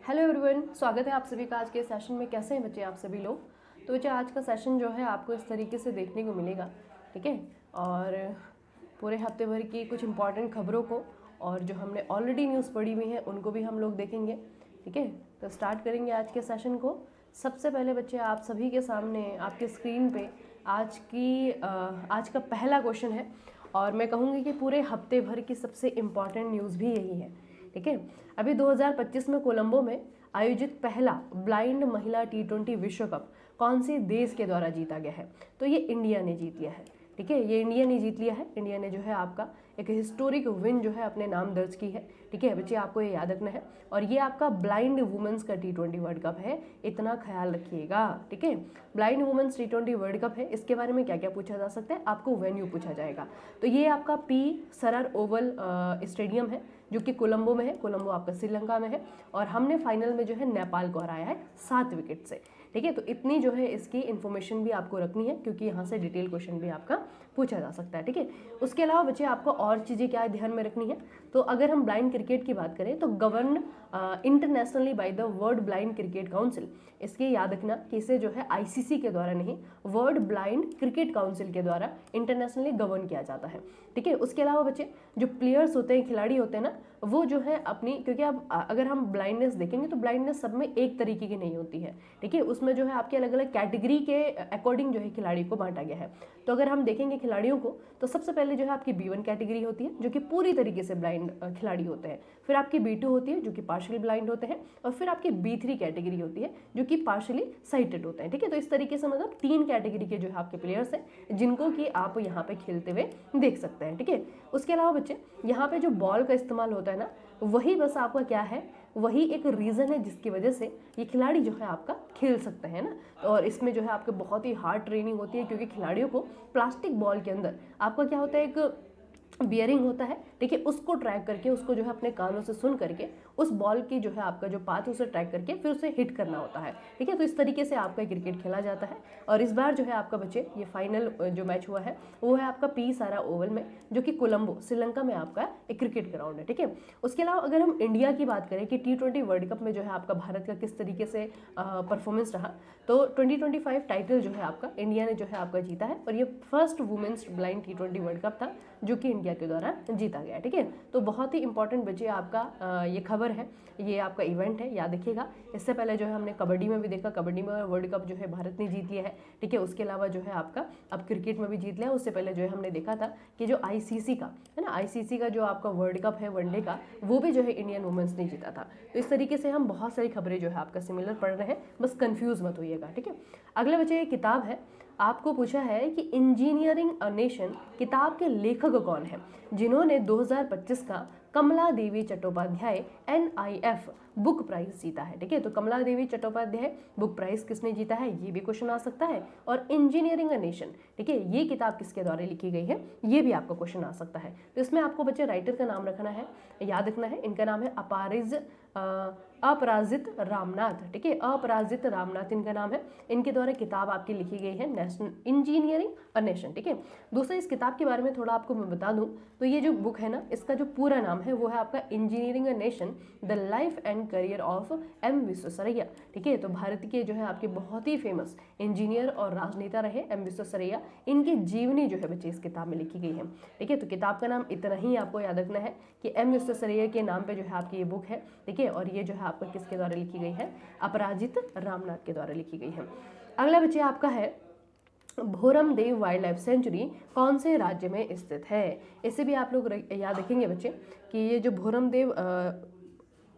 Hello everyone, स्वागत है आप सभी का आज के सेशन में। कैसे हैं बच्चे आप सभी लोग? तो बच्चे आज का सेशन जो है आपको इस तरीके से देखने को मिलेगा, ठीक है। और पूरे हफ्ते भर की कुछ इंपॉर्टेंट खबरों को और जो हमने ऑलरेडी न्यूज़ पढ़ी हुई है उनको भी हम लोग देखेंगे, ठीक है। तो स्टार्ट करेंगे आज के सेशन को। सबसे पहले बच्चे आप सभी के सामने आपके स्क्रीन पे आज का पहला क्वेश्चन है और मैं कहूँगी कि पूरे हफ्ते भर की सबसे इम्पॉर्टेंट न्यूज़ भी यही है, ठीक है। अभी 2025 में कोलंबो में आयोजित पहला ब्लाइंड महिला T20 विश्व कप कौन से देश के द्वारा जीता गया है? तो ये इंडिया ने जीत लिया है, ठीक है। ये इंडिया ने जीत लिया है। इंडिया ने जो है आपका एक हिस्टोरिक विन जो है अपने नाम दर्ज की है, ठीक है बच्चे, आपको ये याद रखना है। और ये आपका ब्लाइंड वुमेंस का T20 वर्ल्ड कप है, इतना ख्याल रखिएगा, ठीक है। Blind women's T20 world cup है। इसके बारे में क्या क्या पूछा जा सकता है? आपको वेन्यू पूछा जाएगा। तो ये आपका पी सरर ओवल स्टेडियम है जो कि कोलंबो में है। कोलंबो आपका श्रीलंका में है और हमने फाइनल में जो है नेपाल को हराया है 7 विकेट से, ठीक है। तो इतनी जो है इसकी इन्फॉर्मेशन भी आपको रखनी है क्योंकि यहाँ से डिटेल क्वेश्चन भी आपका पूछा जा सकता है, ठीक है। उसके अलावा बच्चे आपको और चीज़ें क्या ध्यान में रखनी है? तो अगर हम ब्लाइंड क्रिकेट की बात करें तो govern internationally by the world blind cricket council. इसके याद रखना कि इसे जो है आईसीसी के द्वारा नहीं, वर्ल्ड ब्लाइंड क्रिकेट काउंसिल के द्वारा इंटरनेशनली गवर्न किया जाता है, ठीक है। उसके अलावा बच्चे जो प्लेयर्स होते हैं, खिलाड़ी होते हैं ना, वो जो है अपनी, क्योंकि अब अगर हम ब्लाइंडनेस देखेंगे तो ब्लाइंडनेस सब में एक तरीके की नहीं होती है, ठीक है। उसमें जो है आपके अलग अलग कैटेगरी के अकॉर्डिंग जो है खिलाड़ी को बांटा गया है। तो अगर हम देखेंगे खिलाड़ियों को तो सबसे पहले जो है आपकी B1 कैटेगरी होती है जो कि पूरी तरीके से ब्लाइंड खिलाड़ी होते हैं। फिर आपकी B2 होती है जो कि पार्शियली ब्लाइंड होते हैं और फिर आपकी B3 कैटेगरी होती है जो कि पार्शियली साइटेड होते हैं, ठीक है। तो इस तरीके से मतलब 3 कैटेगरी के जो है आपके प्लेयर्स हैं जिनको कि आप यहाँ पे खेलते हुए देख सकते हैं, ठीक है। उसके अलावा बच्चे यहाँ पे जो बॉल का इस्तेमाल होता है ना, वही बस आपका क्या है, वही एक रीज़न है जिसकी वजह से ये खिलाड़ी जो है आपका खेल सकते हैं ना। और इसमें जो है आपके बहुत ही हार्ड ट्रेनिंग होती है क्योंकि खिलाड़ियों को प्लास्टिक बॉल के अंदर आपका क्या होता है, एक बियरिंग होता है, ठीक है। उसको ट्रैक करके, उसको जो है अपने कानों से सुन करके उस बॉल की जो है आपका जो पाथ है उसे ट्रैक करके फिर उसे हिट करना होता है, ठीक है। तो इस तरीके से आपका क्रिकेट खेला जाता है। और इस बार जो है आपका बच्चे ये फाइनल जो मैच हुआ है वो है आपका पी सारा ओवल में जो कि कोलंबो श्रीलंका में आपका एक क्रिकेट ग्राउंड है, ठीक है। उसके अलावा अगर हम इंडिया की बात करें कि T20 वर्ल्ड कप में जो है आपका भारत का किस तरीके से परफॉर्मेंस रहा, तो 2025 टाइटल जो है आपका इंडिया ने जो है आपका जीता है और ये first women's blind T20 world cup था जो कि इंडिया के द्वारा जीता गया, ठीक है। तो बहुत ही इंपॉर्टेंट बच्चे आपका ये खबर है, ये आपका इवेंट है, याद रखिएगा। इससे पहले जो है हमने कबड्डी में भी देखा, कबड्डी में वर्ल्ड कप जो है भारत ने जीत लिया है, ठीक है। उसके अलावा जो है आपका अब क्रिकेट में भी जीत लिया। उससे पहले जो है हमने देखा था कि जो आईसीसी का है ना, आईसीसी का जो आपका वर्ल्ड कप है वनडे का, वो भी जो है इंडियन वुमेन्स ने जीता था। तो इस तरीके से हम बहुत सारी खबरें जो है आपका सिमिलर पढ़ रहे हैं, बस कंफ्यूज मत होइएगा, ठीक है। अगले बच्चे ये किताब है, आपको पूछा है कि इंजीनियरिंग अ नेशन किताब के लेखक कौन है जिन्होंने 2025 का कमला देवी चट्टोपाध्याय NIF बुक प्राइज जीता है, ठीक है। तो कमला देवी चट्टोपाध्याय बुक प्राइज किसने जीता है, ये भी क्वेश्चन आ सकता है। और इंजीनियरिंग अ नेशन, ठीक है, ये किताब किसके द्वारा लिखी गई है, ये भी आपका क्वेश्चन आ सकता है। तो इसमें आपको बच्चे राइटर का नाम रखना है, याद रखना है। इनका नाम है अपराजित रामनाथ, ठीक है, अपराजित रामनाथ इनका नाम है। इनके द्वारा किताब आपकी लिखी गई है नेशनल इंजीनियरिंग अ नेशन, ठीक है। दूसरा, इस किताब के बारे में थोड़ा आपको मैं बता दूं तो ये जो बुक है ना, इसका जो पूरा नाम है वो है आपका engineering a nation the life and career of M Visvesvaraya, ठीक है। तो भारत के जो है आपके बहुत ही फेमस इंजीनियर और राजनेता रहे M विश्वेश्वरैया, इनकी जीवनी जो है बच्चे इस किताब में लिखी गई है, ठीक है। तो किताब का नाम इतना ही आपको याद रखना है कि M विश्वेश्वरैया के नाम पे जो है आपकी ये बुक है, ठीक है। और ये जो है आपका किसके द्वारा लिखी गई है, अपराजित रामनाथ के द्वारा लिखी गई है। अगला बच्चे आपका है भोरम देव वाइल्ड लाइफ सेंचुरी कौन से राज्य में स्थित है। इसे भी आप लोग याद रखेंगे बच्चे कि ये जो भोरम देव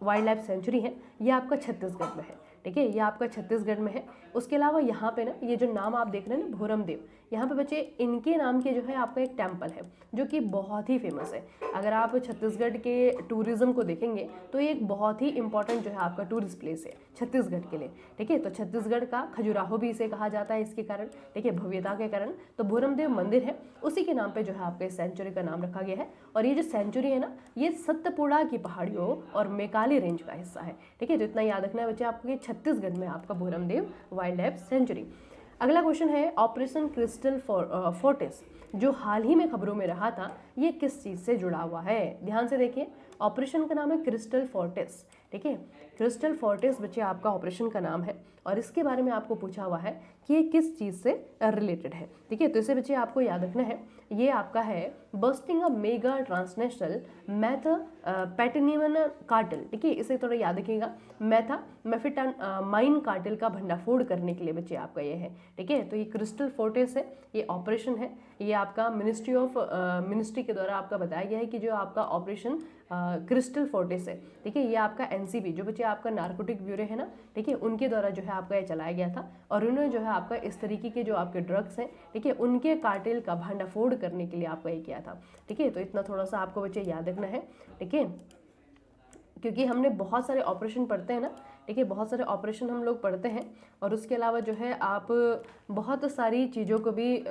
वाइल्ड लाइफ सेंचुरी है ये आपका छत्तीसगढ़ में है, ठीक है, ये आपका छत्तीसगढ़ में है। उसके अलावा यहाँ पे ना ये जो नाम आप देख रहे हैं ना भोरम देव, यहाँ पे बच्चे इनके नाम के जो है आपका एक टेम्पल है जो कि बहुत ही फेमस है। अगर आप छत्तीसगढ़ के टूरिज्म को देखेंगे तो ये एक बहुत ही इंपॉर्टेंट जो है आपका टूरिस्ट प्लेस है छत्तीसगढ़ के लिए, ठीक है। तो छत्तीसगढ़ का खजुराहो भी इसे कहा जाता है इसके कारण, ठीक है, भव्यता के कारण। तो भोरम देव मंदिर है, उसी के नाम पे जो है आपका इस सेंचुरी का नाम रखा गया है। और ये जो सेंचुरी है ना, ये सतपुड़ा की पहाड़ियों और मेकाली रेंज का हिस्सा है, ठीक है। तो इतना याद रखना है बच्चे आपको, छत्तीसगढ़ में आपका भोरम देव वाइल्ड लाइफ सेंचुरी। अगला क्वेश्चन है ऑपरेशन क्रिस्टल फोर्टिस जो हाल ही में खबरों में रहा था, ये किस चीज़ से जुड़ा हुआ है। ध्यान से देखिए, ऑपरेशन का नाम है क्रिस्टल फोर्टिस, ठीक है। क्रिस्टल फोर्टिस बच्चे आपका ऑपरेशन का नाम है और इसके बारे में आपको पूछा हुआ है कि ये किस चीज़ से रिलेटेड है। ठीक है, तो इसे बच्चे आपको याद रखना है, ये आपका है बस्टिंग अ मेगा ट्रांसनेशनल पैटेनियन कार्टेल। ठीक है, इसे थोड़ा याद रखिएगा, मेथामेफेटामाइन कार्टेल का भंडाफोड़ करने के लिए बच्चे आपका ये है। ठीक है, तो ये क्रिस्टल फोर्टिस है, ये ऑपरेशन है, ये आपका मिनिस्ट्री के द्वारा आपका बताया गया है कि जो आपका ऑपरेशन क्रिस्टल फोर्टिस है। ठीक है, ये आपका एनसीबी जो बच्चे आपका नारकोटिक ब्यूरो है ना, ठीक है, उनके द्वारा जो है आपका ये चलाया गया था और उन्होंने जो है आपका इस तरीके के जो आपके ड्रग्स हैं, ठीक है, उनके कार्टेल का भंडाफोड़ करने के लिए आपका ये किया था। ठीक है, तो इतना थोड़ा सा आपको बच्चे याद रखना है। ठीक है, क्योंकि हमने बहुत सारे ऑपरेशन पढ़ते हैं ना, ठीक है, बहुत सारे ऑपरेशन हम लोग पढ़ते हैं और उसके अलावा जो है आप बहुत सारी चीज़ों को भी,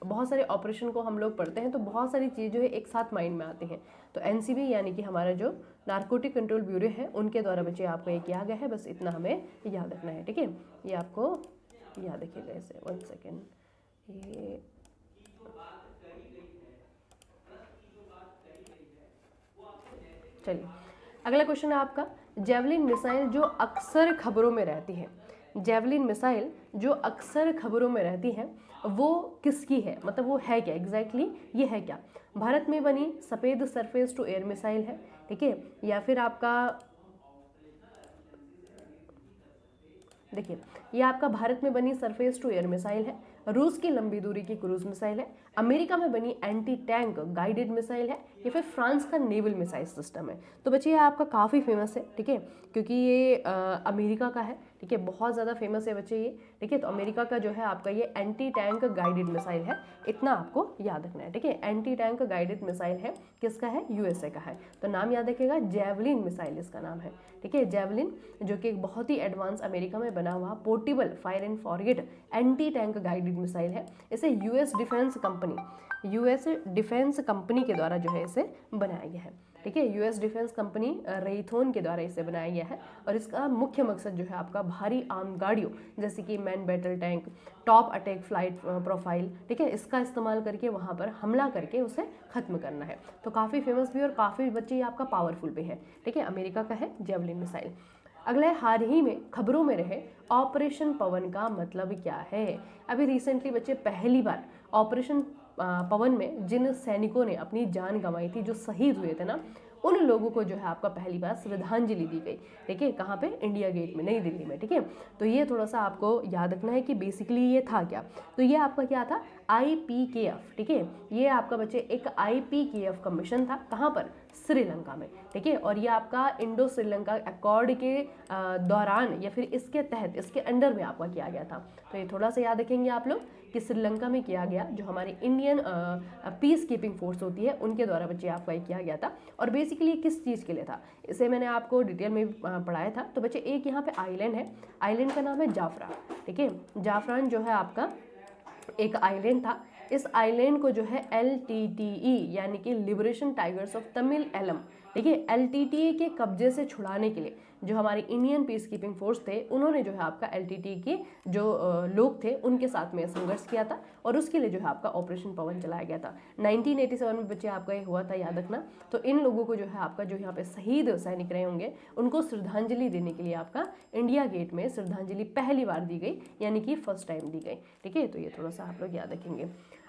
बहुत सारे ऑपरेशन को हम लोग पढ़ते हैं तो बहुत सारी चीज़ जो है एक साथ माइंड में आती हैं। तो एनसीबी यानी कि हमारा जो नारकोटिक कंट्रोल ब्यूरो है उनके द्वारा बच्चे आपको ये किया गया है, बस इतना हमें याद रखना है। ठीक है, ये आपको याद रखिएगा इसे। 1 सेकेंड, ये चलिए अगला क्वेश्चन है आपका, जेवलिन मिसाइल जो अक्सर खबरों में रहती है, जेवलिन मिसाइल जो अक्सर खबरों में रहती है वो किसकी है, मतलब वो है क्या एग्जैक्टली, ये है क्या? भारत में बनी सफ़ेद सरफेस टू एयर मिसाइल है, ठीक है, या फिर आपका देखिए ये आपका भारत में बनी सरफेस टू एयर मिसाइल है, रूस की लंबी दूरी की क्रूज मिसाइल है, अमेरिका में बनी एंटी टैंक गाइडेड मिसाइल है, या फिर फ्रांस का नेवल मिसाइल सिस्टम है। तो बच्चे ये आपका काफ़ी फेमस है, ठीक है, क्योंकि ये अमेरिका का है, ठीक है, बहुत ज़्यादा फेमस है बच्चे ये। ठीक है, तो अमेरिका का जो है आपका ये एंटी टैंक गाइडेड मिसाइल है, इतना आपको याद रखना है। ठीक है, एंटी टैंक गाइडेड मिसाइल है, किसका है? यूएसए का है। तो नाम याद रखिएगा, जेवलिन मिसाइल इसका नाम है। ठीक है, जेवलिन जो कि एक बहुत ही एडवांस अमेरिका में बना हुआ portable fire and forget anti tank guided missile है। इसे यूएस डिफेंस कंपनी के द्वारा जो है इसे बनाया गया है। ठीक है, यूएस डिफेंस कंपनी रेथोन के द्वारा इसे बनाया गया है और इसका मुख्य मकसद जो है आपका भारी आर्म गाड़ियों जैसे कि man battle tank, top attack flight profile, ठीक है, इसका इस्तेमाल करके वहाँ पर हमला करके उसे खत्म करना है। तो काफ़ी फेमस भी और काफ़ी बच्चे ये आपका पावरफुल भी है। ठीक है, अमेरिका का है जेवलिन मिसाइल। अगला हाल ही में खबरों में रहे ऑपरेशन पवन का मतलब क्या है? अभी रिसेंटली बच्चे पहली बार ऑपरेशन पवन में जिन सैनिकों ने अपनी जान गंवाई थी, जो शहीद हुए थे ना, उन लोगों को जो है आपका पहली बार श्रद्धांजलि दी गई। ठीक है, कहाँ पे? इंडिया गेट में, नई दिल्ली में। ठीक है, तो ये थोड़ा सा आपको याद रखना है कि बेसिकली ये था क्या। तो ये आपका क्या था? IPKF। ठीक है, ये आपका बच्चे एक IPKF का मिशन था, कहाँ पर? श्रीलंका में। ठीक है, और ये आपका इंडो श्रीलंका अकॉर्ड के दौरान या फिर इसके तहत, इसके अंडर में आपका किया गया था। तो ये थोड़ा सा याद रखेंगे आप लोग कि श्रीलंका में किया गया, जो हमारी इंडियन पीस कीपिंग फोर्स होती है उनके द्वारा बच्चे आपका किया गया था। और बेसिकली किस चीज़ के लिए था, इसे मैंने आपको डिटेल में पढ़ाया था। तो बच्चे एक यहाँ पे आइलैंड है, आइलैंड का नाम है जाफरा। ठीक है, जाफरान जो है आपका एक आइलैंड था। इस आइलैंड को जो है LTTE यानी कि liberation tigers of Tamil Eelam, ठीक है, LTTE के कब्जे से छुड़ाने के लिए जो हमारी इंडियन पीस कीपिंग फोर्स थे, उन्होंने जो है आपका LTTE के जो लोग थे उनके साथ में संघर्ष किया था और उसके लिए जो है आपका ऑपरेशन पवन चलाया गया था। 1987 में बच्चे आपका ये हुआ था, याद रखना। तो इन लोगों को जो है आपका जो यहाँ पे शहीद सैनिक रहे होंगे उनको श्रद्धांजलि देने के लिए आपका इंडिया गेट में श्रद्धांजलि पहली बार दी गई, यानी कि फर्स्ट टाइम दी गई। ठीक है, तो ये थोड़ा सा आप लोग याद रखेंगे।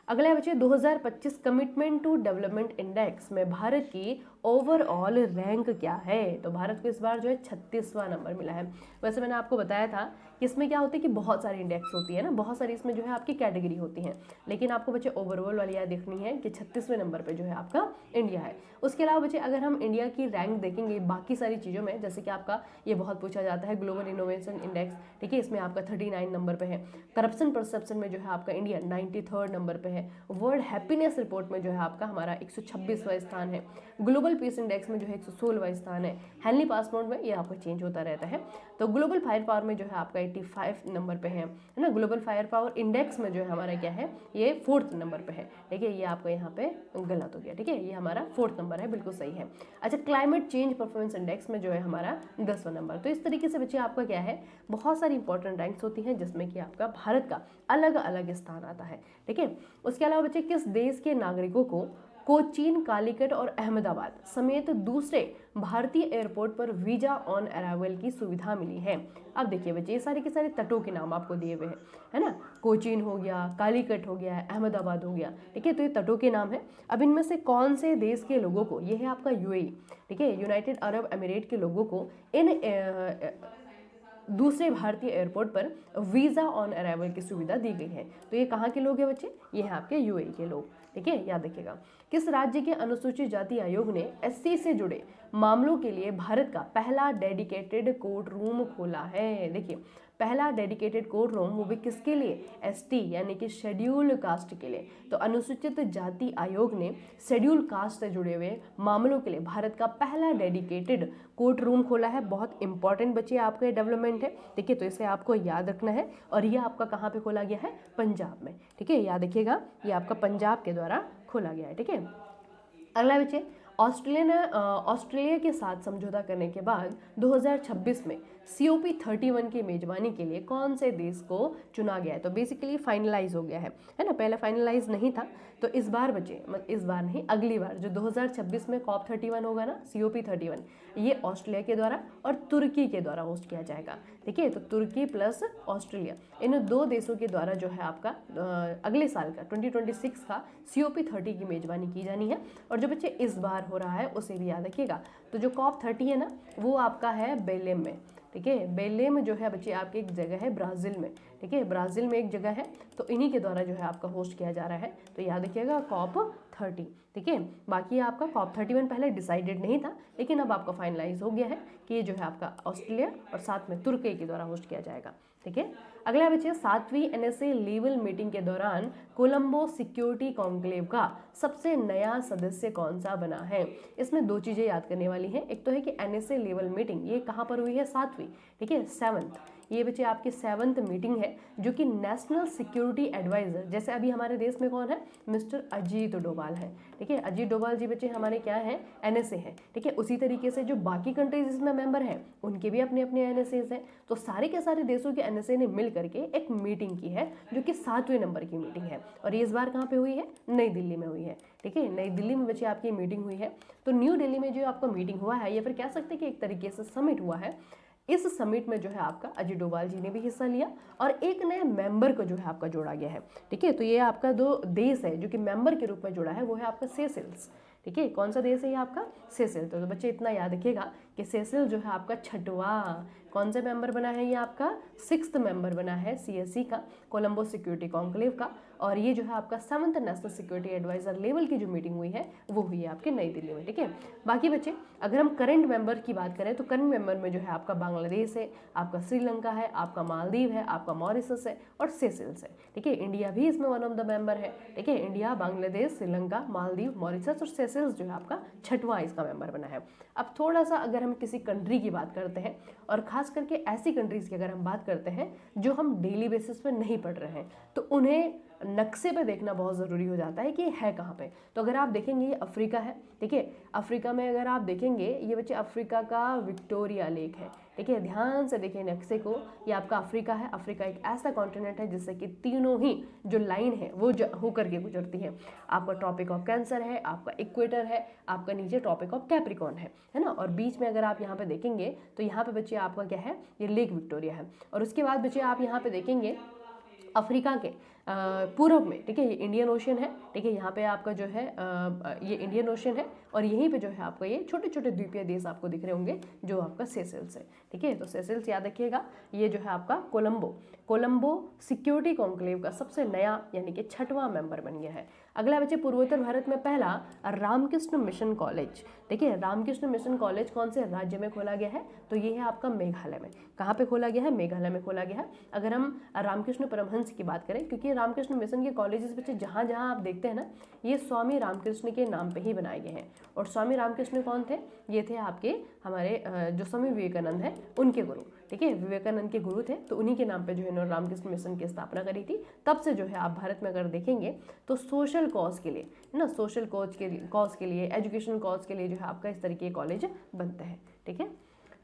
अगला बच्चे 2025 कमिटमेंट टू डेवलपमेंट इंडेक्स में भारत की ओवरऑल रैंक क्या है? तो भारत को इस बार जो है 36वां नंबर मिला है। वैसे मैंने आपको बताया था कि इसमें क्या होती है कि बहुत सारी इंडेक्स होती है ना, बहुत सारी इसमें जो है आपकी कैटेगरी होती हैं, लेकिन आपको बच्चे ओवरऑल वाली याद देखनी है कि 36वें नंबर पे जो है आपका इंडिया है। उसके अलावा बच्चे अगर हम इंडिया की रैंक देखेंगे बाकी सारी चीज़ों में, जैसे कि आपका ये बहुत पूछा जाता है ग्लोबल इनोवेशन इंडेक्स, ठीक है, इसमें आपका 39 नंबर पे है। करप्शन परसेप्शन में जो है आपका इंडिया 93rd नंबर पे है। वर्ल्ड हैप्पीनेस रिपोर्ट में जो है आपका हमारा 126वां स्थान है। ग्लोबल पीस इंडेक्स में जो है 116वां स्थान है। हेनली पासपोर्ट में ये आपका चेंज होता रहता है। तो ग्लोबल फायर पावर में जो है आपका 85 नंबर पे है ना। ग्लोबल फायर पावर इंडेक्स में जो है हमारा क्या है, ये 4th नंबर पे है। ठीक है, ये आपका यहाँ पे गलत हो गया। ठीक है, ये हमारा 4th नंबर है, बिल्कुल सही है। अच्छा, क्लाइमेट चेंज परफॉर्मेंस इंडेक्स में जो है हमारा 10वां नंबर। तो इस तरीके से बच्चे आपका क्या है, बहुत सारी इंपॉर्टेंट रैंक्स होती हैं जिसमें कि आपका भारत का अलग अलग स्थान आता है। ठीक है, उसके अलावा बच्चे किस देश के नागरिकों को कोचीन, कालीकट और अहमदाबाद समेत दूसरे भारतीय एयरपोर्ट पर वीजा ऑन अराइवल की सुविधा मिली है? अब देखिए बच्चे, ये सारे के सारे तटों के नाम आपको दिए हुए हैं, है ना। कोचीन हो गया, कालीकट हो गया, अहमदाबाद हो गया, ठीक है। तो ये तटों के नाम है। अब इनमें से कौन से देश के लोगों को, ये है आपका यूएई, ठीक है, यूनाइटेड अरब अमीरेट के लोगों को इन दूसरे भारतीय एयरपोर्ट पर वीज़ा ऑन अराइवल की सुविधा दी गई है। तो ये कहाँ के लोग हैं बच्चे? ये हैं आपके यूएई के लोग, ठीक है, याद रखिएगा। किस राज्य के अनुसूचित जाति आयोग ने एससी से जुड़े मामलों के लिए भारत का पहला डेडिकेटेड कोर्ट रूम खोला है? देखिए, पहला डेडिकेटेड कोर्ट रूम, वो भी किसके लिए? एसटी यानी कि शेड्यूल कास्ट के लिए। तो अनुसूचित जाति आयोग ने शेड्यूल कास्ट से जुड़े हुए मामलों के लिए भारत का पहला डेडिकेटेड कोर्ट रूम खोला है। बहुत इंपॉर्टेंट बच्चे आपका डेवलपमेंट है, ठीक है। तो इसे आपको याद रखना है। और ये आपका कहाँ पे खोला गया है? पंजाब में, ठीक है, याद रखिएगा, ये आपका पंजाब के द्वारा खोला गया है, ठीक है। अगला बच्चे, ऑस्ट्रेलिया के साथ समझौता करने के बाद 2026 में COP31 की मेजबानी के लिए कौन से देश को चुना गया है? तो बेसिकली फाइनलाइज हो गया है ना। पहले फाइनलाइज नहीं था, तो इस बार बच्चे, इस बार नहीं, अगली बार जो 2026 में COP31 होगा ना, COP31, ये ऑस्ट्रेलिया के द्वारा और तुर्की के द्वारा होस्ट किया जाएगा, ठीक है। तो तुर्की प्लस ऑस्ट्रेलिया, इन दो देशों के द्वारा जो है आपका अगले साल का 2026 का COP30 की मेजबानी की जानी है। और जो बच्चे इस बार हो रहा है उसे भी याद रखिएगा। तो जो COP30 है ना, वो आपका है बेलेम में, ठीक है। बेलेम जो है बच्चे आपकी एक जगह है ब्राज़ील में, ठीक है, ब्राज़ील में एक जगह है। तो इन्हीं के द्वारा जो है आपका होस्ट किया जा रहा है। तो याद रखिएगा COP30, ठीक है। बाकी आपका COP31 पहले डिसाइडेड नहीं था, लेकिन अब आपका फाइनलाइज हो गया है कि ये जो है आपका ऑस्ट्रेलिया और साथ में तुर्की के द्वारा होस्ट किया जाएगा, ठीक है। अगला बच्चे, 7वीं NSA लेवल मीटिंग के दौरान कोलंबो सिक्योरिटी कॉन्क्लेव का सबसे नया सदस्य कौन सा बना है? इसमें दो चीज़ें याद करने वाली हैं। एक तो है कि NSA लेवल मीटिंग ये कहाँ पर हुई है? 7वीं, ठीक है, 7th, ये बच्चे आपकी 7th मीटिंग है, जो कि नेशनल सिक्योरिटी एडवाइजर, जैसे अभी हमारे देश में कौन है? मिस्टर अजीत डोभाल है, ठीक है। अजीत डोभाल जी बच्चे हमारे क्या हैं? NSA है, ठीक है। उसी तरीके से जो बाकी कंट्रीज इसमें मेंबर हैं, उनके भी अपने अपने NSAs हैं। तो सारे के सारे देशों के NSA ने मिल करके एक मीटिंग की है, जो कि 7वें नंबर की मीटिंग है। और ये इस बार कहाँ पे हुई है? नई दिल्ली में हुई है, ठीक है। नई दिल्ली में बच्चे आपकी मीटिंग हुई है। तो न्यू दिल्ली में जो आपका मीटिंग हुआ है, या फिर कह सकते हैं कि एक तरीके से समिट हुआ है। इस समिट में जो है आपका अजीत डोभाल जी ने भी हिस्सा लिया और एक नए मेंबर को जो है आपका जोड़ा गया है, ठीक है। तो ये आपका दो देश है जो कि मेंबर के रूप में जुड़ा है, वो है आपका सेशेल्स, ठीक है। कौन सा देश है ये आपका? सेशेल्स। तो बच्चे इतना याद रखिएगा कि सेशेल्स जो है आपका 6वां कौन सा मेंबर बना है? ये आपका 6th मेंबर बना है CSC का, कोलंबो सिक्योरिटी कॉन्क्लेव का। और ये जो है आपका 7th national security adviser level की जो मीटिंग हुई है, वो हुई है आपके नई दिल्ली में, ठीक है। बाकी बच्चे, अगर हम करंट मेंबर की बात करें तो करंट मेंबर में जो है आपका बांग्लादेश है, आपका श्रीलंका है, आपका मालदीव है, आपका मॉरिशस है और सेशेल्स है, ठीक है। इंडिया भी इसमें वन ऑफ द मेंबर है, ठीक है। इंडिया, बांग्लादेश, श्रीलंका, मालदीव, मॉरिशस और सेशेल्स जो है आपका 6वां इसका मेंबर बना है। अब थोड़ा सा अगर हम किसी कंट्री की बात करते हैं, और खास करके ऐसी कंट्रीज़ की अगर हम बात करते हैं जो हम डेली बेसिस पे नहीं पढ़ रहे हैं, तो उन्हें नक्शे पे देखना बहुत ज़रूरी हो जाता है कि है कहाँ पे। तो अगर आप देखेंगे ये अफ्रीका है, ठीक है। अफ्रीका में अगर आप देखेंगे, ये बच्चे अफ्रीका का विक्टोरिया लेक है, ठीक है। ध्यान से देखिए नक्शे को, ये आपका अफ्रीका है। अफ्रीका एक ऐसा कॉन्टिनेंट है जिससे कि तीनों ही जो लाइन है वो होकर के गुजरती है। आपका ट्रॉपिक ऑफ कैंसर है, आपका इक्वेटर है, आपका नीचे ट्रॉपिक ऑफ कैप्रिकॉर्न है ना। और बीच में अगर आप यहाँ पे देखेंगे तो यहाँ पे बच्चे आपका क्या है? ये लेक विक्टोरिया है। और उसके बाद बच्चे आप यहाँ पे देखेंगे अफ्रीका के पूर्व में, ठीक है, ये इंडियन ओशन है, ठीक है। यहाँ पे आपका जो है ये इंडियन ओशन है और यहीं पे जो है आपका ये छोटे छोटे द्वीपीय देश आपको दिख रहे होंगे जो आपका सेशेल्स है, ठीक है। तो सेशेल्स याद रखिएगा, ये जो है आपका कोलंबो सिक्योरिटी कॉन्क्लेव का सबसे नया यानी कि 6वां मेंबर बन गया है। अगला बच्चे, पूर्वोत्तर भारत में पहला रामकृष्ण मिशन कॉलेज, ठीक है। रामकृष्ण मिशन कॉलेज कौन से राज्य में खोला गया है? तो ये है आपका मेघालय में। कहाँ पे खोला गया है? मेघालय में खोला गया है। अगर हम रामकृष्ण परमहंस की बात करें, क्योंकि रामकृष्ण मिशन के कॉलेजेस बच्चे जहाँ जहाँ आप देखते हैं ना, ये स्वामी रामकृष्ण के नाम पे ही बनाए गए हैं। और स्वामी रामकृष्ण कौन थे? ये थे आपके हमारे जो स्वामी विवेकानंद हैं उनके गुरु, ठीक है। विवेकानंद के गुरु थे, तो उन्हीं के नाम पे जो है इन्होंने रामकृष्ण मिशन की स्थापना करी थी। तब से जो है आप भारत में अगर देखेंगे तो सोशल कॉज के लिए ना, सोशल कॉज के लिए, एजुकेशनल कॉज के लिए जो है आपका इस तरीके के कॉलेज बनते हैं, ठीक है।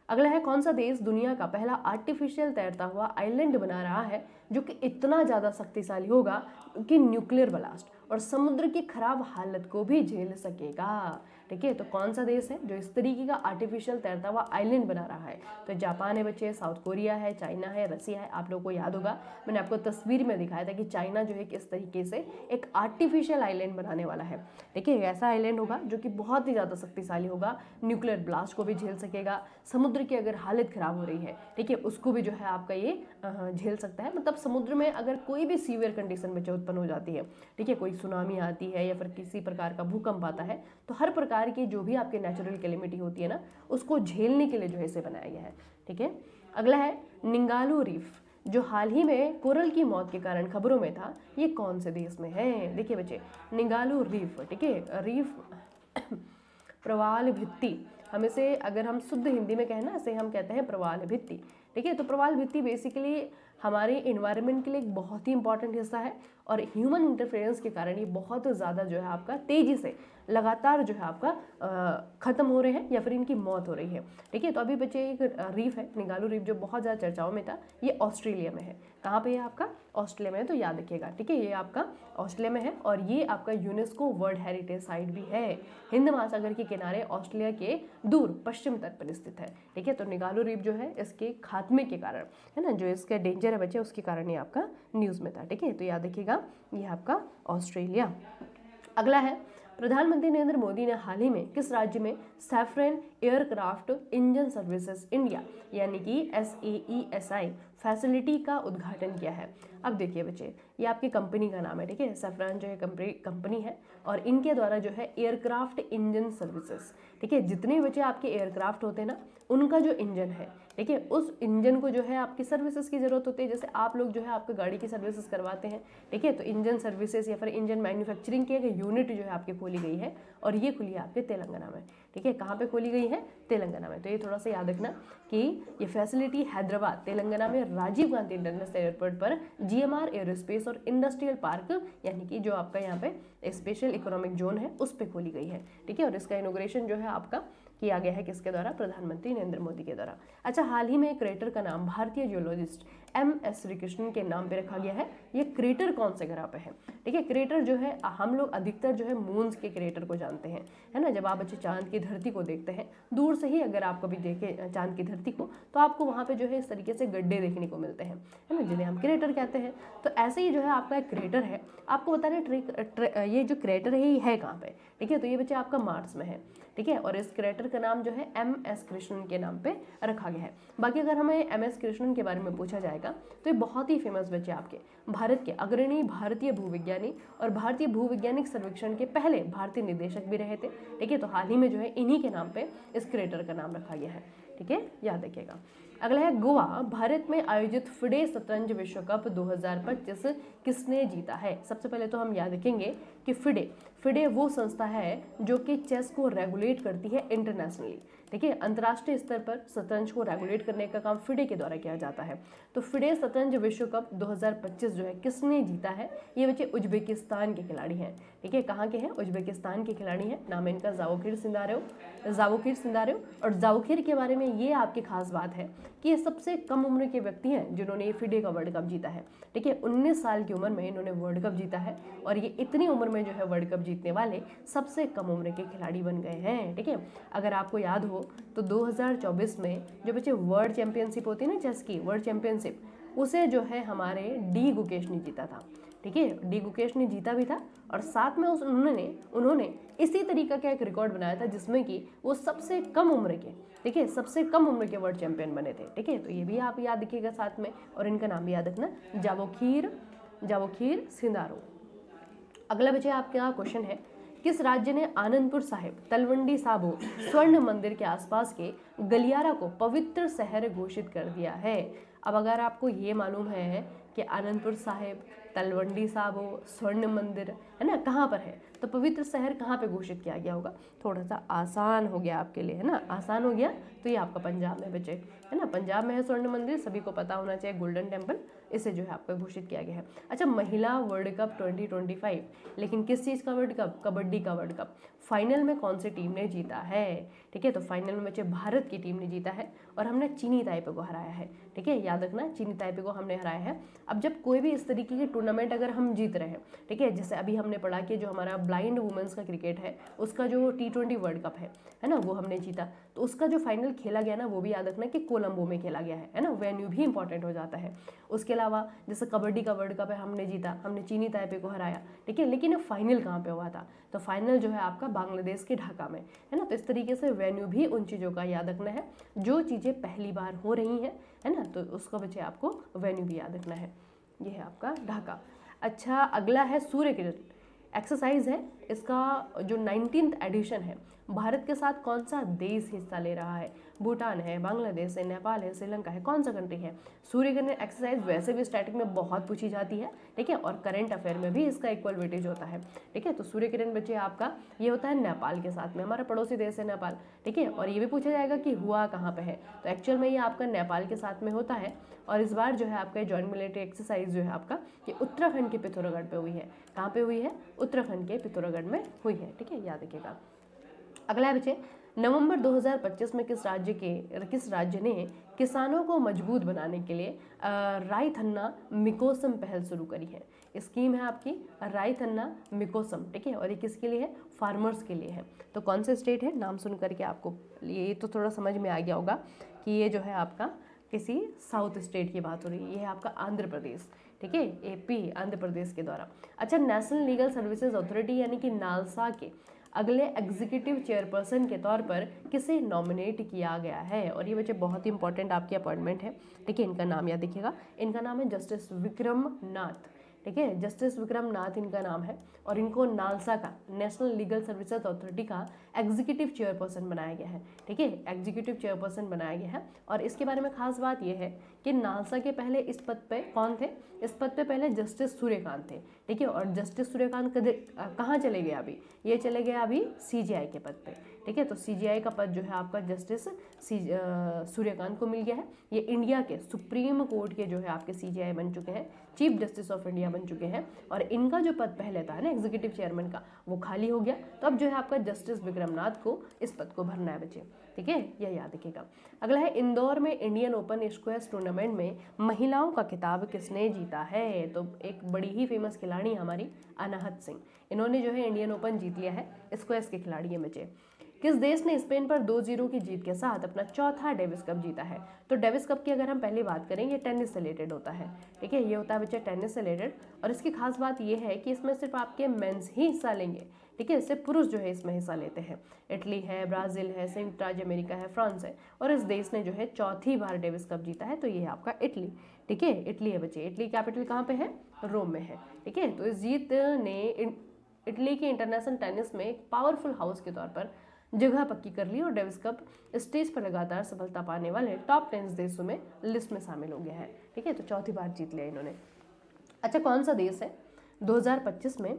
अगला है, कौन सा देश दुनिया का पहला आर्टिफिशियल तैरता हुआ आइलैंड बना रहा है जो कि इतना ज़्यादा शक्तिशाली होगा कि न्यूक्लियर ब्लास्ट और समुद्र की खराब हालत को भी झेल सकेगा? ठीक है, तो कौन सा देश है जो इस तरीके का आर्टिफिशियल तैरता हुआ आइलैंड बना रहा है? तो जापान है बच्चे, साउथ कोरिया है, चाइना है, रसिया है। आप लोगों को याद होगा मैंने आपको तस्वीर में दिखाया था कि चाइना जो है किस तरीके से एक आर्टिफिशियल आइलैंड बनाने वाला है। देखिए ऐसा आइलैंड होगा जो कि बहुत ही ज़्यादा शक्तिशाली होगा, न्यूक्लियर ब्लास्ट को भी झेल सकेगा, समुद्र की अगर हालत खराब हो रही है, ठीक है, उसको भी जो है आपका ये झेल सकता है। मतलब समुद्र में अगर कोई भी सीवियर कंडीशन बच्चे उत्पन्न हो जाती है, ठीक है, कोई सुनामी आती है या फिर किसी प्रकार का भूकंप आता है, तो हर प्रकार की जो भी आपके नेचुरल कैलेमिटी होती है ना, उसको झेलने के लिए जो है इसे बनाया गया है। ठीक है, अगला है निंगालू रीफ, जो हाल ही में कोरल की मौत के कारण खबरों में था, ये कौन से देश में है? देखिए बच्चे निंगालू रीफ, ठीक है, रीफ प्रवाल भित्ति, हम इसे अगर हम शुद्ध हिंदी में कहें ना, इसे हम कहते हैं प्रवाल भित्ति। ठीक है, तो प्रवाल भित्ति बेसिकली हमारे इन्वायरमेंट के लिए एक बहुत ही इंपॉर्टेंट हिस्सा है और ह्यूमन इंटरफेरेंस के कारण ये बहुत ज़्यादा जो है आपका तेज़ी से लगातार जो है आपका ख़त्म हो रहे हैं या फिर इनकी मौत हो रही है। ठीक है, तो अभी बच्चे एक रीफ है निंगालू रीफ जो बहुत ज़्यादा चर्चाओं में था, ये ऑस्ट्रेलिया में है। कहाँ पे है आपका? ऑस्ट्रेलिया में है, तो याद रखिएगा। ठीक है, ये आपका ऑस्ट्रेलिया में है और ये आपका यूनेस्को वर्ल्ड हेरिटेज साइट भी है। हिंद महासागर के किनारे ऑस्ट्रेलिया के दूर पश्चिम तट पर स्थित है। ठीक है, तो निंगालू रीफ जो है इसके खात्मे के कारण है ना, जो इसका डेंजर है बच्चे, उसके कारण ये आपका न्यूज़ में था। ठीक है, तो याद रखिएगा ये आपका ऑस्ट्रेलिया। अगला है प्रधानमंत्री नरेंद्र मोदी ने हाल ही में किस राज्य में saffron aircraft engine services India यानी कि SAESI फैसिलिटी का उद्घाटन किया है? अब देखिए बच्चे, ये आपकी कंपनी का नाम है। ठीक है, सैफरन जो है कंपनी है और इनके द्वारा जो है एयरक्राफ्ट इंजन सर्विसेज, ठीक है, जितने बच्चे आपके एयरक्राफ्ट होते हैं ना, उनका जो इंजन है, ठीक है, उस इंजन को जो है आपकी सर्विसेज की ज़रूरत होती है। जैसे आप लोग जो है आपकी गाड़ी की सर्विसेज करवाते हैं, ठीक है, तो इंजन सर्विसेज या फिर इंजन मैन्युफैक्चरिंग की एक यूनिट जो है आपकी खोली गई है और ये खुली है आपके तेलंगाना में। ठीक है, कहाँ पे खोली गई है? तेलंगाना में। तो ये थोड़ा सा याद रखना कि ये फैसिलिटी हैदराबाद तेलंगाना में राजीव गांधी इंटरनेशनल एयरपोर्ट पर GMR एरोस्पेस और इंडस्ट्रियल पार्क यानी कि जो आपका यहाँ पे स्पेशल इकोनॉमिक जोन है उस पर खोली गई है। ठीक है, और इसका इनोग्रेशन जो है आपका किया गया है किसके द्वारा? प्रधानमंत्री नरेंद्र मोदी के द्वारा। अच्छा, हाल ही में क्रेटर का नाम भारतीय जियोलॉजिस्ट MS श्रीकृष्णन के नाम पे रखा गया है। ये क्रेटर कौन से ग्रह पे है? ठीक है, क्रेटर जो है हम लोग अधिकतर जो है मून्स के क्रेटर को जानते हैं, है ना। जब आप बच्चे चांद की धरती को देखते हैं दूर से ही, अगर आप कभी देखें चांद की धरती को, तो आपको वहाँ पे जो है इस तरीके से गड्ढे देखने को मिलते हैं, है ना, जिन्हें हम क्रेटर कहते हैं। तो ऐसे ही जो है आपका एक क्रेटर है, आपको बता रहे ये जो क्रेटर है ये है कहाँ पे? ठीक है, तो ये बच्चे आपका मार्स में है। ठीक है, और इस क्रेटर का नाम जो है MS कृष्णन के नाम पे रखा गया है। बाकी अगर हमें MS कृष्णन के बारे में पूछा जाएगा तो ये बहुत ही फेमस बच्चे आपके भारत के अग्रणी भारतीय भूविज्ञानी और भारतीय भूवैज्ञानिक सर्वेक्षण के पहले भारतीय निदेशक भी रहे थे। ठीक है, तो हाल ही में जो है इन्हीं के नाम पे इस क्रेटर का नाम रखा गया है। ठीक है, याद रखिएगा। अगला है गोवा, भारत में आयोजित फिडे शतरंज विश्व कप 2025 किसने जीता है? सबसे पहले तो हम याद रखेंगे कि फिडे वो संस्था है जो कि चेस को रेगुलेट करती है इंटरनेशनली। ठीक है, अंतर्राष्ट्रीय स्तर पर शतरंज को रेगुलेट करने का काम फिडे के द्वारा किया जाता है। तो फिडे शतरंज विश्व कप 2025 जो है किसने जीता है? ये बच्चे उज्बेकिस्तान के खिलाड़ी हैं। ठीक है, कहाँ के हैं? उज्बेकिस्तान के खिलाड़ी हैं। नाम है इनका जावोखिर सिंदारेव। और जावोखिर के बारे में ये आपकी खास बात है कि ये सबसे कम उम्र के व्यक्ति हैं जिन्होंने ये फिडे का वर्ल्ड कप जीता है। ठीक है, 19 साल की उम्र में इन्होंने वर्ल्ड कप जीता है और ये इतनी उम्र में जो है वर्ल्ड कप जीतने वाले सबसे कम उम्र के खिलाड़ी बन गए हैं। ठीक है, अगर आपको याद हो तो 2024 में जो बच्चे वर्ल्ड चैंपियनशिप होती है ना, चेस की वर्ल्ड चैंपियनशिप, उसे जो है हमारे डी गुकेश ने जीता था। ठीक है, डी गुकेश ने जीता भी था और साथ में उन्होंने इसी तरीका का एक रिकॉर्ड बनाया था जिसमें कि वो सबसे कम उम्र के, ठीक है, सबसे कम उम्र के वर्ल्ड चैंपियन बने थे। ठीक है, तो ये भी आप याद रखिएगा साथ में, और इनका नाम भी याद रखना, जावोखिर सिंदारो। अगला बच्चे आपका क्वेश्चन है, किस राज्य ने आनंदपुर साहिब तलवंडी साबो स्वर्ण मंदिर के आसपास के गलियारा को पवित्र शहर घोषित कर दिया है? अब अगर आपको ये मालूम है कि आनंदपुर साहिब, तलवंडी साबो, स्वर्ण मंदिर, है ना, कहाँ पर है, तो पवित्र शहर कहाँ पे घोषित किया गया होगा? थोड़ा सा आसान हो गया आपके लिए, है ना, आसान हो गया। तो ये आपका पंजाब में बचे, है ना, पंजाब में है स्वर्ण मंदिर, सभी को पता होना चाहिए, गोल्डन टेम्पल, इसे जो है आपका घोषित किया गया है। अच्छा, महिला वर्ल्ड कप 2025, लेकिन किस चीज़ का वर्ल्ड कप? कबड्डी का वर्ल्ड कप। फाइनल में कौन सी टीम ने जीता है? ठीक है, तो फाइनल में बच्चे भारत की टीम ने जीता है और हमने चीनी ताई को हराया है। ठीक है, याद रखना, चीनी ताइपे को हमने हराया है। अब जब कोई भी इस तरीके की टूर्नामेंट अगर हम जीत रहे हैं, ठीक है, जैसे अभी हमने पढ़ा कि जो हमारा ब्लाइंड वुमेंस का क्रिकेट है उसका जो T20 वर्ल्ड कप है ना, वो हमने जीता, तो उसका जो फाइनल खेला गया ना वो भी याद रखना कि कोलंबो में खेला गया है ना, वेन्यू भी इंपॉर्टेंट हो जाता है। उसके अलावा जैसे कबड्डी का वर्ल्ड कप है, हमने जीता, हमने चीनी ताइपे को हराया, ठीक है, लेकिन फाइनल कहाँ पे हुआ था, तो फाइनल जो है आपका बांग्लादेश के ढाका में, है ना। तो इस तरीके से वेन्यू भी उन चीज़ों का याद रखना है जो चीज़ें पहली बार हो रही हैं, है ना, तो उसका बच्चे आपको वेन्यू भी याद रखना है। ये है आपका ढाका। अच्छा, अगला है सूर्य किरण एक्सरसाइज है, इसका जो 19th एडिशन है, भारत के साथ कौन सा देश हिस्सा ले रहा है, भूटान है, बांग्लादेश है, नेपाल है, श्रीलंका है, कौन सा कंट्री है। सूर्य किरण एक्सरसाइज वैसे भी स्टैटिक में बहुत पूछी जाती है, ठीक है, और करंट अफेयर में भी इसका इक्वल वेटेज होता है, ठीक है। तो सूर्य किरण बच्चे आपका ये होता है नेपाल के साथ में, हमारा पड़ोसी देश है नेपाल, ठीक है, और ये भी पूछा जाएगा कि हुआ कहाँ पे है, तो एक्चुअल में ये आपका नेपाल के साथ में होता है। और इस बार जो है आपका जॉइंट मिलिट्री एक्सरसाइज जो है आपका ये उत्तराखंड के पिथौरागढ़ पे हुई है। कहाँ पे हुई है, उत्तराखंड के पिथौरागढ़ में हुई है, ठीक है, याद रखिएगा। अगला है बच्चे, नवंबर 2025 में किस राज्य ने किसानों को मजबूत बनाने के लिए रायथन्ना मिकोसम पहल शुरू करी है। स्कीम है आपकी रायथन्ना मिकोसम, ठीक है, और ये किसके लिए है, फार्मर्स के लिए है। तो कौन से स्टेट है, नाम सुन करके आपको ये तो थोड़ा समझ में आ गया होगा कि ये जो है आपका किसी साउथ स्टेट की बात हो रही है, ये है आपका आंध्र प्रदेश, ठीक है, AP आंध्र प्रदेश के द्वारा। अच्छा, नेशनल लीगल सर्विसेज अथॉरिटी यानी कि नालसा के अगले एग्जीक्यूटिव चेयरपर्सन के तौर पर किसे नॉमिनेट किया गया है, और ये बच्चे बहुत ही इंपॉर्टेंट आपकी अपॉइंटमेंट है, ठीक है, इनका नाम याद रखिएगा, इनका नाम है जस्टिस विक्रम नाथ, ठीक है, जस्टिस विक्रम नाथ इनका नाम है, और इनको नालसा का नेशनल लीगल सर्विसेज अथॉरिटी का एग्जीक्यूटिव चेयरपर्सन बनाया गया है, ठीक है, एग्जीक्यूटिव चेयरपर्सन बनाया गया है। और इसके बारे में खास बात यह है कि नालसा के पहले इस पद पे कौन थे, इस पद पे पहले जस्टिस सूर्यकांत थे, ठीक है, और जस्टिस सूर्यकांत कहाँ चले गए अभी, ये चले गए अभी CGI के पद पे, ठीक है। तो CGI का पद जो है आपका जस्टिस सूर्यकांत को मिल गया है। ये इंडिया के सुप्रीम कोर्ट के जो है आपके CGI बन चुके हैं, चीफ जस्टिस ऑफ इंडिया बन चुके हैं, और इनका जो पद पहले था ना एग्जीक्यूटिव चेयरमैन का, वो खाली हो गया, तो अब जो है आपका जस्टिस विक्रमनाथ को इस पद को भरना है बच्चे, ठीक है, यह याद रखिएगा। अगला है, इंदौर में इंडियन ओपन स्क्वैश टूर्नामेंट में महिलाओं का खिताब किसने जीता है, तो एक बड़ी ही फेमस खिलाड़ी हमारी अनाहत सिंह, इन्होंने जो है इंडियन ओपन जीत लिया है, स्क्वैश के खिलाड़ी है बच्चे। किस देश ने स्पेन पर 2-0 की जीत के साथ अपना चौथा डेविस कप जीता है, तो डेविस कप की अगर हम पहले बात करें, ये टेनिस से रिलेटेड होता है, ठीक है, ये होता है बच्चे टेनिस से रिलेटेड, और इसकी खास बात ये है कि इसमें सिर्फ आपके मेंस ही हिस्सा लेंगे, ठीक है, सिर्फ पुरुष जो है इसमें हिस्सा लेते हैं। इटली है, ब्राज़ील है, संयुक्त राज्य अमेरिका है, फ्रांस है, और इस देश ने जो है चौथी बार डेविस कप जीता है, तो ये है आपका इटली, ठीक है, इटली है बच्चे। इटली कैपिटल कहाँ पे है, रोम में है, ठीक है। तो इस जीत ने इटली के इंटरनेशनल टेनिस में एक पावरफुल हाउस के तौर पर जगह पक्की कर ली, और डेविस कप स्टेज पर लगातार सफलता पाने वाले टॉप 10 देशों में लिस्ट में शामिल हो गया है, ठीक है, तो चौथी बार जीत लिया इन्होंने। अच्छा, कौन सा देश है 2025 में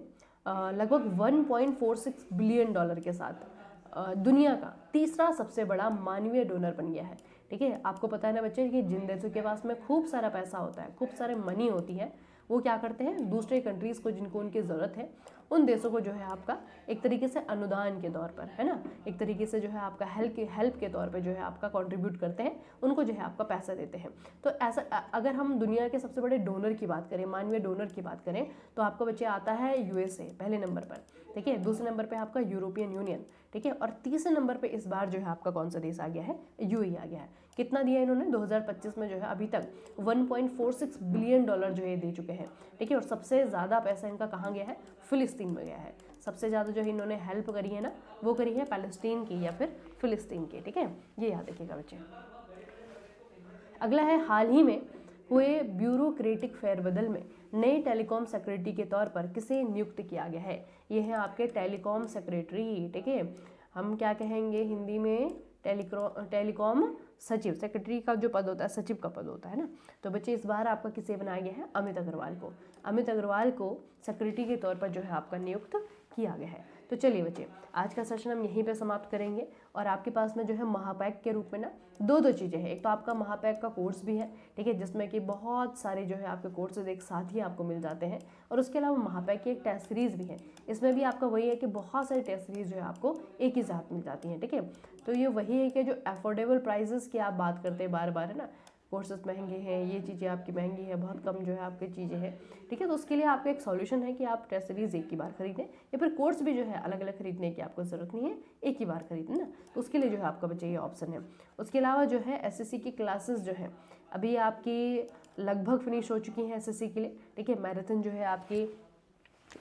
लगभग $1.46 बिलियन के साथ दुनिया का तीसरा सबसे बड़ा मानवीय डोनर बन गया है, ठीक है। आपको पता है ना बच्चे कि जिन देशों के पास में खूब सारा पैसा होता है, खूब सारे मनी होती है, वो क्या करते हैं, दूसरे कंट्रीज़ को जिनको उनकी ज़रूरत है उन देशों को जो है आपका एक तरीके से अनुदान के तौर पर, है ना, एक तरीके से जो है आपका हेल्प के तौर पे जो है आपका कंट्रीब्यूट करते हैं, उनको जो है आपका पैसा देते हैं। तो ऐसा अगर हम दुनिया के सबसे बड़े डोनर की बात करें, मानवीय डोनर की बात करें, तो आपका बच्चे आता है USA पहले नंबर पर, ठीक है, दूसरे नंबर पर आपका यूरोपियन यूनियन, ठीक है, और तीसरे नंबर पर इस बार जो है आपका कौन सा देश आ गया है, UAE आ गया है। कितना दिया इन्होंने 2025 में जो है अभी तक $1.46 बिलियन जो है दे चुके हैं, ठीक है, और सबसे ज़्यादा पैसा इनका कहाँ गया है, फिलिस्तीन में गया है। सबसे ज़्यादा जो है इन्होंने हेल्प करी है ना, वो करी है पैलेस्टीन की या फिर फिलिस्तीन की, ठीक है, ये याद रखिएगा बच्चे। अगला है, हाल ही में हुए ब्यूरोक्रेटिक फेरबदल में नए टेलीकॉम सेक्रेटरी के तौर पर किसे नियुक्त किया गया है, ये है आपके टेलीकॉम सेक्रेटरी, ठीक है, हम क्या कहेंगे हिंदी में, टेलीकॉम सचिव, सेक्रेटरी का जो पद होता है सचिव का पद होता है ना। तो बच्चे इस बार आपका किसे बनाया गया है, अमित अग्रवाल को, अमित अग्रवाल को सेक्रेटरी के तौर पर जो है आपका नियुक्त किया गया है। तो चलिए बच्चे, आज का सेशन हम यहीं पे समाप्त करेंगे, और आपके पास में जो है महापैक के रूप में ना दो चीज़ें हैं। एक तो आपका महापैक का कोर्स भी है, ठीक है, जिसमें कि बहुत सारे जो है आपके कोर्सेज एक साथ ही आपको मिल जाते हैं, और उसके अलावा महापैक की एक टेस्ट सीरीज़ भी है, इसमें भी आपका वही है कि बहुत सारी टेस्ट सीरीज़ जो है आपको एक ही साथ मिल जाती हैं, ठीक है। तो ये वही है कि जो अफोर्डेबल प्राइजेस की आप बात करते हैं बार बार, है ना, कोर्सेज महंगे हैं, ये चीज़ें आपकी महंगी है, बहुत कम जो है आपकी चीज़ें हैं, ठीक है। तो उसके लिए आपका एक सॉल्यूशन है कि आप टेस्ट सीरीज़ एक ही बार खरीदें, या फिर कोर्स भी जो है अलग अलग खरीदने की आपको ज़रूरत नहीं है, एक ही बार खरीदें ना। तो उसके लिए जो है आपका बच्चे ये ऑप्शन है। उसके अलावा जो है एसएससी की क्लासेस जो है अभी आपकी लगभग फिनिश हो चुकी हैं एसएससी के लिए, ठीक है। मैराथन जो है आपकी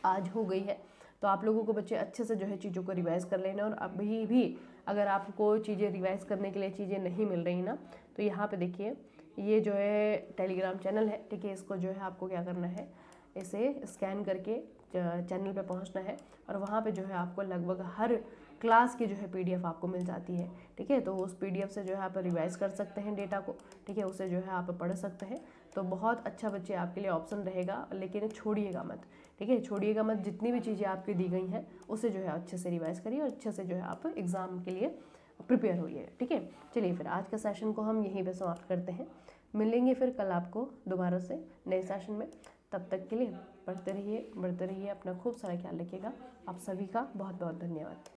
आज हो गई है। तो आप लोगों को बच्चे अच्छे से जो है चीज़ों को रिवाइज़ कर लेना। और अभी भी अगर आपको चीज़ें रिवाइज़ करने के लिए चीज़ें नहीं मिल रही ना, तो यहाँ पे देखिए ये जो है टेलीग्राम चैनल है, ठीक है। इसको जो है आपको क्या करना है, इसे स्कैन करके चैनल पे पहुँचना है, और वहाँ पे जो है आपको लगभग हर क्लास की जो है पीडीएफ आपको मिल जाती है, ठीक है। तो उस पीडीएफ से जो है आप रिवाइज़ कर सकते हैं डेटा को, ठीक है। उसे जो है आप पढ़ सकते हैं। तो बहुत अच्छा बच्चे आपके लिए ऑप्शन रहेगा, लेकिन छोड़िएगा मत, ठीक है। छोड़िएगा मत, जितनी भी चीज़ें आपकी दी गई हैं उसे जो है अच्छे से रिवाइज़ करिए, और अच्छे से जो है आप एग्ज़ाम के लिए प्रिपेयर होइए, ठीक है। चलिए फिर आज का सेशन को हम यहीं पे समाप्त करते हैं। मिलेंगे फिर कल आपको दोबारा से नए सेशन में। तब तक के लिए पढ़ते रहिए, बढ़ते रहिए, अपना खूब सारा ख्याल रखिएगा। आप सभी का बहुत बहुत धन्यवाद।